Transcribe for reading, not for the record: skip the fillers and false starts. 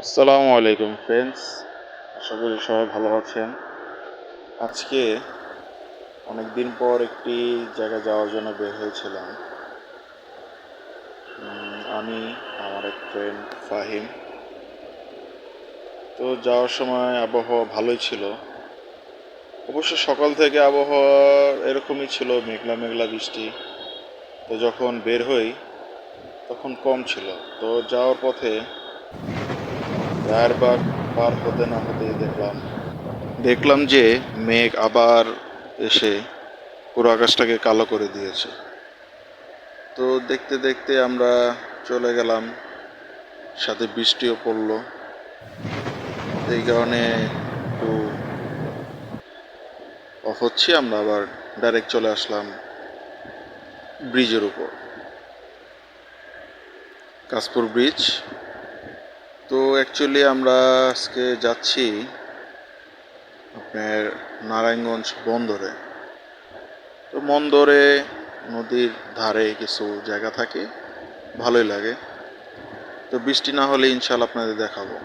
আসসালামু আলাইকুম ফ্রেন্ডস, আশা করি সবাই ভালো আছেন। আজকে অনেক দিন পর একটি জায়গায় যাওয়ার জন্য বের হয়েছিলাম। আমি আমার এক ফ্রেন্ড ফাহিম। তো যাওয়ার সময় আবহাওয়া ভালোই ছিল। অবশ্য সকাল থেকে আবহাওয়া এরকমই ছিল, মেঘলা মেঘলা বৃষ্টি। তো যখন বের হই তখন কম ছিল। তো যাওয়ার পথে রায়েরবাগ পার হতে না হতেই দেখলাম যে মেঘ আবার এসে পুরো আকাশটাকে কালো করে দিয়েছে। তো দেখতে দেখতে আমরা চলে গেলাম, সাথে বৃষ্টিও পড়লো। এই কারণে একটু হচ্ছি, আমরা আবার ডাইরেক্ট চলে আসলাম ব্রিজের উপর, কাশপুর ব্রিজ। তো অ্যাকচুয়ালি আমরা আজকে যাচ্ছি আপনার নারায়ণগঞ্জ বন্দরে। তো বন্দরে নদীর ধারে কিছু জায়গা থাকে, ভালোই লাগে। তো বৃষ্টি না হলে ইনশাল্লাহ আপনাদের দেখাবো।